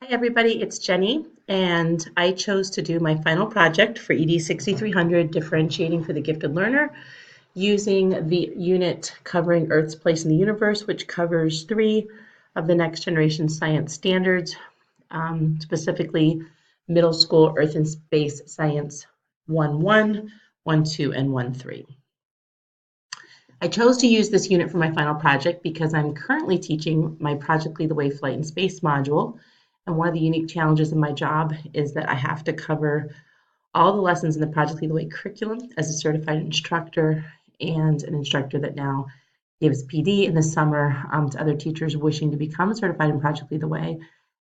Hi everybody, it's Jenny, and I chose to do my final project for ED 6300, Differentiating for the Gifted Learner, using the unit covering Earth's place in the universe, which covers three of the next generation science standards, specifically middle school Earth and Space Science 1.1, 1.2, and 1.3. I chose to use this unit for my final project because I'm currently teaching my Project Lead the Way Flight and Space module. And one of the unique challenges of my job is that I have to cover all the lessons in the Project Lead the Way curriculum as a certified instructor and an instructor that now gives PD in the summer to other teachers wishing to become certified in Project Lead the Way.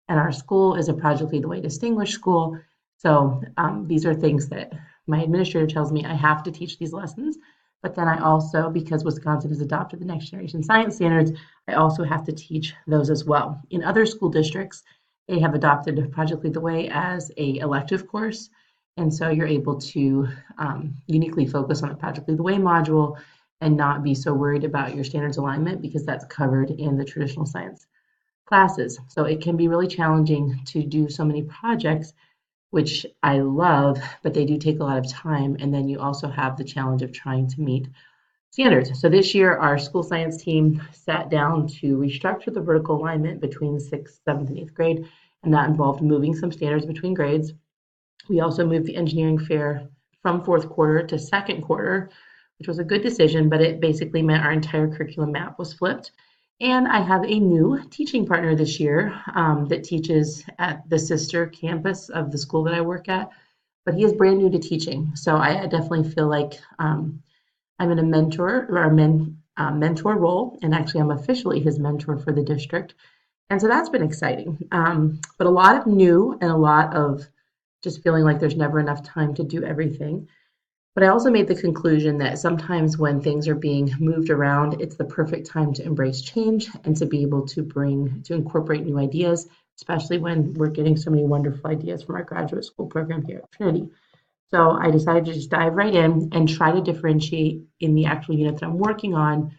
And our school is a Project Lead the Way distinguished school. So these are things that my administrator tells me I have to teach these lessons. But then I also, because Wisconsin has adopted the next generation science standards, I also have to teach those as well. In other school districts, they have adopted Project Lead the Way as a elective course. And so you're able to uniquely focus on the Project Lead the Way module and not be so worried about your standards alignment because that's covered in the traditional science classes. So it can be really challenging to do so many projects, which I love, but they do take a lot of time. And then you also have the challenge of trying to meet standards. So this year, our school science team sat down to restructure the vertical alignment between 6th, 7th, and 8th grade, and that involved moving some standards between grades. We also moved the engineering fair from 4th quarter to 2nd quarter, which was a good decision, but it basically meant our entire curriculum map was flipped. And I have a new teaching partner this year that teaches at the sister campus of the school that I work at, but he is brand new to teaching. So I definitely feel like I'm in a mentor or a mentor role, and actually I'm officially his mentor for the district. And so that's been exciting. But a lot of new and a lot of just feeling like there's never enough time to do everything. But I also made the conclusion that sometimes when things are being moved around, it's the perfect time to embrace change and to be able to incorporate new ideas, especially when we're getting so many wonderful ideas from our graduate school program here at Trinity. So I decided to just dive right in and try to differentiate in the actual unit that I'm working on.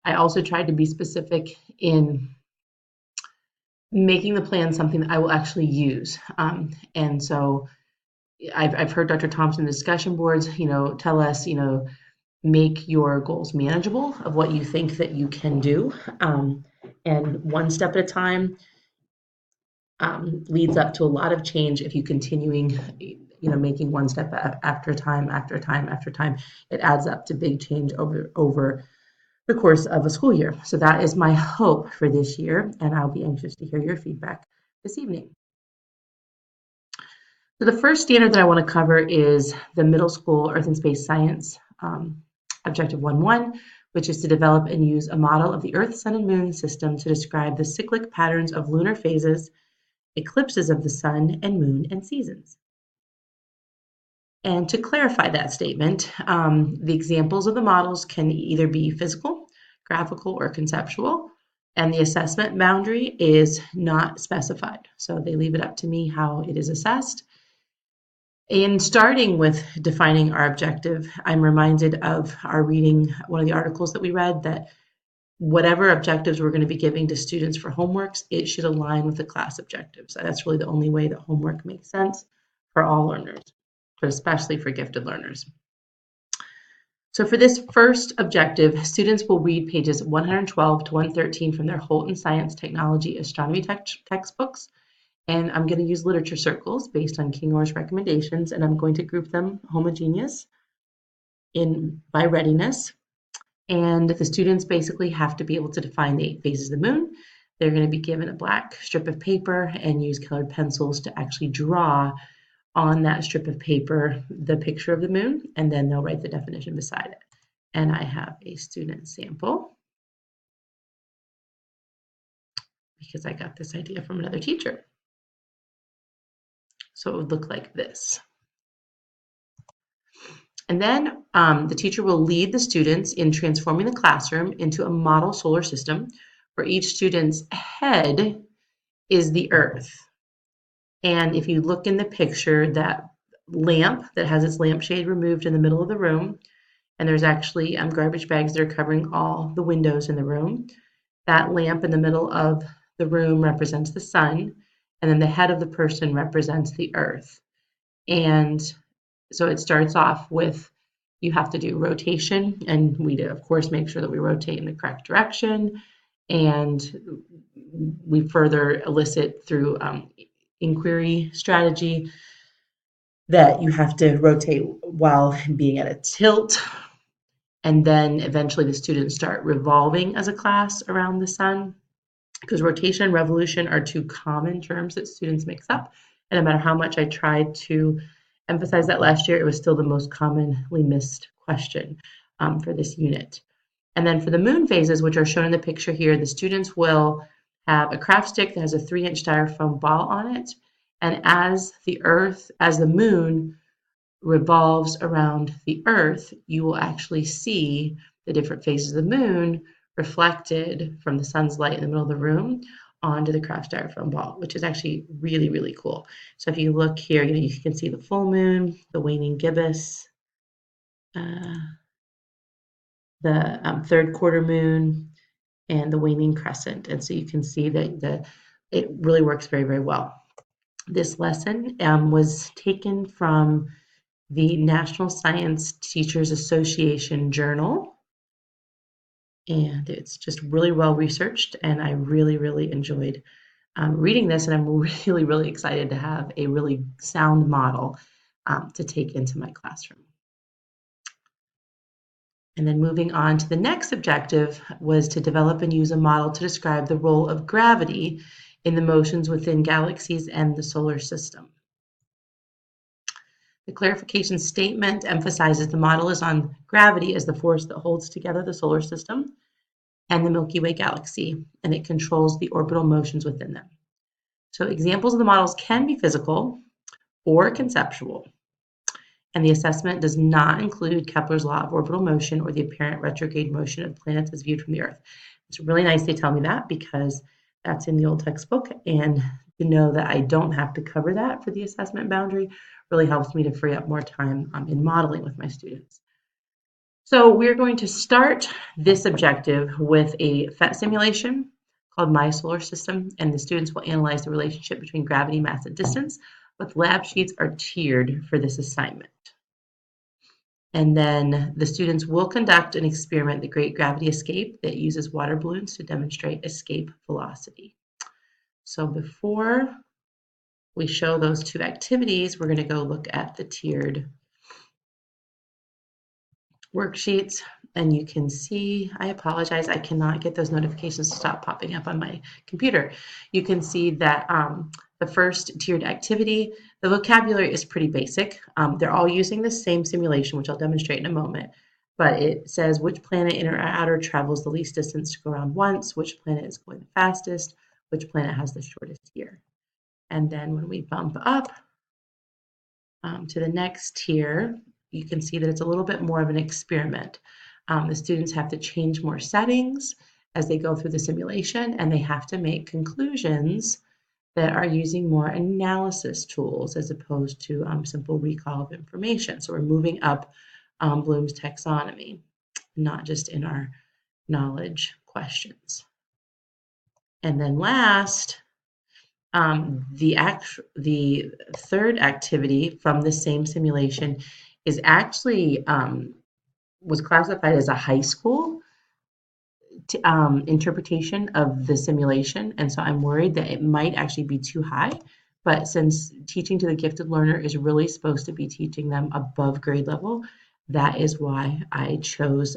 I also tried to be specific in making the plan something that I will actually use. And so I've heard Dr. Thompson discussion boards, tell us, make your goals manageable of what you think that you can do. And one step at a time leads up to a lot of change if you continuing, making one step after time, after time, after time. It adds up to big change over the course of a school year. So that is my hope for this year, and I'll be anxious to hear your feedback this evening. So the first standard that I want to cover is the middle school Earth and Space Science Objective 1.1, which is to develop and use a model of the Earth, Sun, and Moon system to describe the cyclic patterns of lunar phases, eclipses of the Sun and Moon, and seasons. And to clarify that statement, the examples of the models can either be physical, graphical, or conceptual, and the assessment boundary is not specified. So they leave it up to me how it is assessed. In starting with defining our objective, I'm reminded of our reading one of the articles that we read that whatever objectives we're going to be giving to students for homeworks, it should align with the class objectives. That's really the only way that homework makes sense for all learners, but especially for gifted learners. So for this first objective, students will read pages 112 to 113 from their Holton Science Technology Astronomy textbooks. And I'm going to use literature circles based on King Orr's recommendations, and I'm going to group them homogeneous by readiness. And the students basically have to be able to define the 8 phases of the moon. They're going to be given a black strip of paper and use colored pencils to actually draw on that strip of paper the picture of the moon, and then they'll write the definition beside it. And I have a student sample because I got this idea from another teacher. So it would look like this. And then the teacher will lead the students in transforming the classroom into a model solar system where each student's head is the Earth. And if you look in the picture, that lamp that has its lampshade removed in the middle of the room, and there's actually garbage bags that are covering all the windows in the room. That lamp in the middle of the room represents the sun, and then the head of the person represents the earth. And so it starts off with you have to do rotation, and we do, of course, make sure that we rotate in the correct direction. And we further elicit through inquiry strategy that you have to rotate while being at a tilt. And then eventually the students start revolving as a class around the sun, because rotation and revolution are two common terms that students mix up. And no matter how much I tried to emphasize that last year, it was still the most commonly missed question for this unit. And then for the moon phases, which are shown in the picture here, the students will have a craft stick that has a 3-inch styrofoam ball on it. And as the moon revolves around the earth, you will actually see the different phases of the moon reflected from the sun's light in the middle of the room onto the craft styrofoam ball, which is actually really, really cool. So if you look here, you can see the full moon, the waning gibbous, the third quarter moon, and the waning crescent. And so you can see that it really works very, very well. This lesson was taken from the National Science Teachers Association journal. And it's just really well researched, and I really, really enjoyed reading this, and I'm really, really excited to have a really sound model to take into my classroom. And then moving on to the next objective was to develop and use a model to describe the role of gravity in the motions within galaxies and the solar system. The clarification statement emphasizes the model is on gravity as the force that holds together the solar system and the Milky Way galaxy, and it controls the orbital motions within them. So examples of the models can be physical or conceptual, and the assessment does not include Kepler's law of orbital motion or the apparent retrograde motion of planets as viewed from the Earth. It's really nice they tell me that, because that's in the old textbook, and to know that I don't have to cover that for the assessment boundary really helps me to free up more time in modeling with my students. So we're going to start this objective with a PhET simulation called My Solar System, and the students will analyze the relationship between gravity, mass, and distance. But lab sheets are tiered for this assignment. And then the students will conduct an experiment, the Great Gravity Escape, that uses water balloons to demonstrate escape velocity. So before we show those two activities, we're going to go look at the tiered worksheets, and you can see, I apologize, I cannot get those notifications to stop popping up on my computer. You can see that the first tiered activity, the vocabulary is pretty basic. They're all using the same simulation, which I'll demonstrate in a moment, but it says which planet in or outer travels the least distance to go around once, which planet is going the fastest, which planet has the shortest year. And then when we bump up to the next tier, you can see that it's a little bit more of an experiment. The students have to change more settings as they go through the simulation, and they have to make conclusions that are using more analysis tools as opposed to simple recall of information. So we're moving up Bloom's taxonomy, not just in our knowledge questions. And then last, the third activity from the same simulation is actually was classified as a high school interpretation of the simulation, and so I'm worried that it might actually be too high. But since teaching to the gifted learner is really supposed to be teaching them above grade level, that is why I chose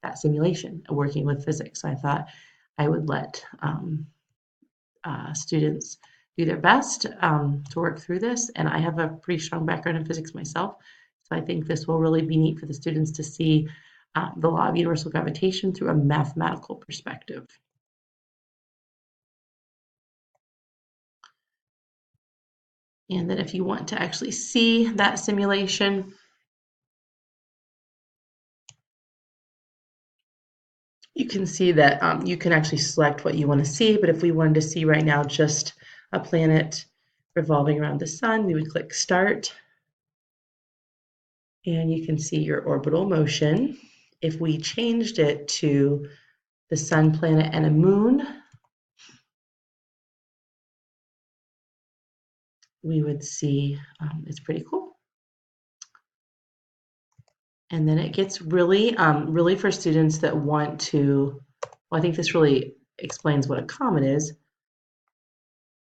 that simulation, working with physics. So I thought I would let students do their best to work through this, and I have a pretty strong background in physics myself, so I think this will really be neat for the students to see the law of universal gravitation through a mathematical perspective. And then if you want to actually see that simulation, you can see that you can actually select what you want to see, but if we wanted to see right now just a planet revolving around the sun, we would click Start. And you can see your orbital motion. If we changed it to the sun, planet, and a moon, we would see it's pretty cool. And then it gets really, really for students that want to, well, I think this really explains what a comet is.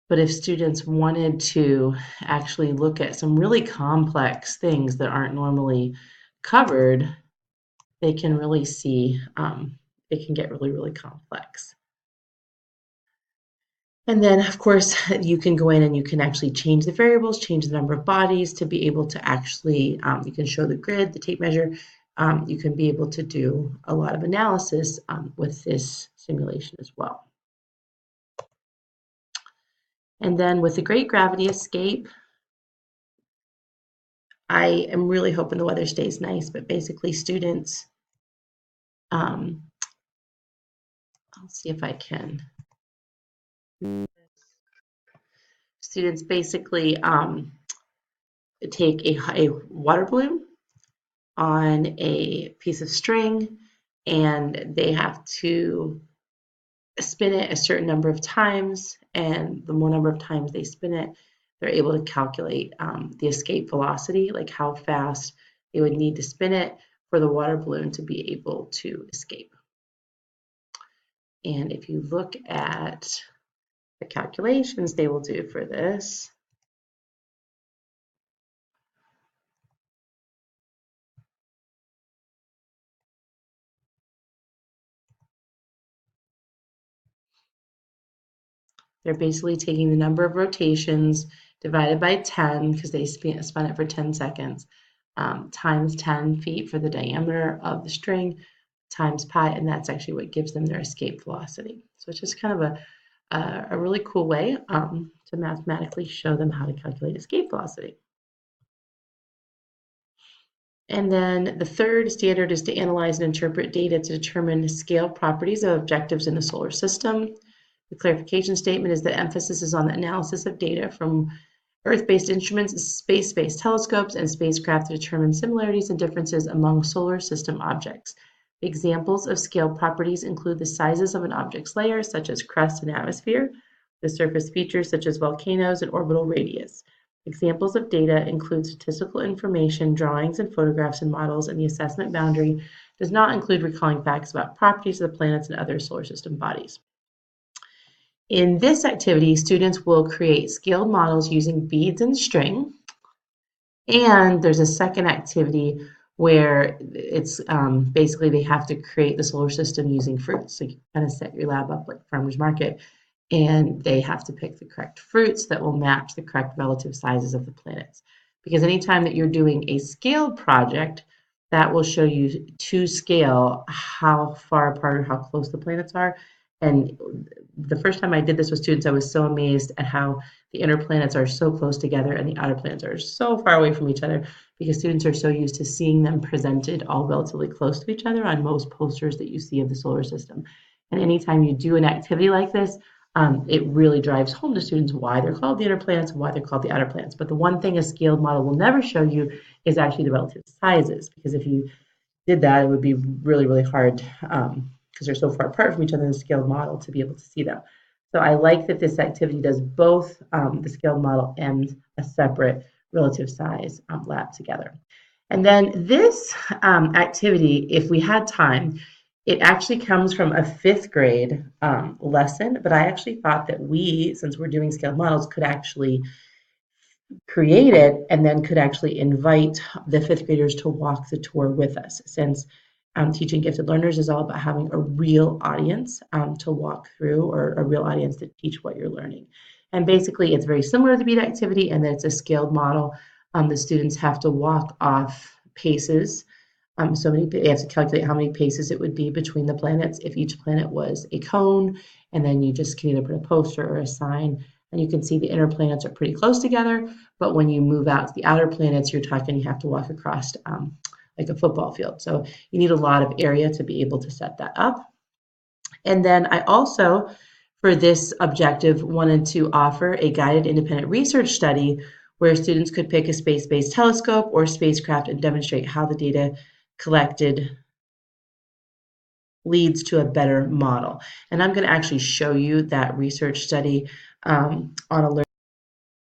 But if students wanted to actually look at some really complex things that aren't normally covered, they can really see it can get really, really complex. And then, of course, you can go in and you can actually change the variables, change the number of bodies to be able to actually, you can show the grid, the tape measure. You can be able to do a lot of analysis with this simulation as well. And then with the Great Gravity Escape, I am really hoping the weather stays nice, but basically students, I'll see if I can. Students basically take a water balloon on a piece of string and they have to spin it a certain number of times, and the more number of times they spin it, they're able to calculate the escape velocity, like how fast they would need to spin it for the water balloon to be able to escape. And if you look at the calculations they will do for this, they're basically taking the number of rotations divided by 10, because they spun it for 10 seconds, times 10 feet for the diameter of the string, times pi, and that's actually what gives them their escape velocity. So it's just kind of a really cool way to mathematically show them how to calculate escape velocity. And then the third standard is to analyze and interpret data to determine scale properties of objectives in the solar system. The clarification statement is that emphasis is on the analysis of data from Earth-based instruments, space-based telescopes, and spacecraft to determine similarities and differences among solar system objects. Examples of scale properties include the sizes of an object's layers, such as crust and atmosphere, the surface features such as volcanoes and orbital radius. Examples of data include statistical information, drawings and photographs and models, and the assessment boundary does not include recalling facts about properties of the planets and other solar system bodies. In this activity, students will create scaled models using beads and string. And there's a second activity where it's basically they have to create the solar system using fruits. So you kind of set your lab up like farmer's market, and they have to pick the correct fruits that will match the correct relative sizes of the planets. Because anytime that you're doing a scaled project, that will show you to scale how far apart or how close the planets are. And the first time I did this with students, I was so amazed at how the inner planets are so close together and the outer planets are so far away from each other, because students are so used to seeing them presented all relatively close to each other on most posters that you see of the solar system. And anytime you do an activity like this, it really drives home to students why they're called the inner planets and why they're called the outer planets. But the one thing a scaled model will never show you is actually the relative sizes, because if you did that, it would be really, really hard because they're so far apart from each other in the scaled model to be able to see them. So I like that this activity does both the scaled model and a separate relative size lab together. And then this activity, if we had time, it actually comes from a 5th grade lesson, but I actually thought that we, since we're doing scaled models, could actually create it and then could actually invite the 5th graders to walk the tour with us, since teaching gifted learners is all about having a real audience to walk through, or a real audience to teach what you're learning. And basically it's very similar to the bead activity, and then it's a scaled model. The students have to walk off paces. So they have to calculate how many paces it would be between the planets if each planet was a cone, and then you just can either put a poster or a sign, and you can see the inner planets are pretty close together, but when you move out to the outer planets, you're talking you have to walk across like a football field. So you need a lot of area to be able to set that up. And then I also, for this objective, wanted to offer a guided independent research study where students could pick a space-based telescope or spacecraft and demonstrate how the data collected leads to a better model. And I'm going to actually show you that research study on a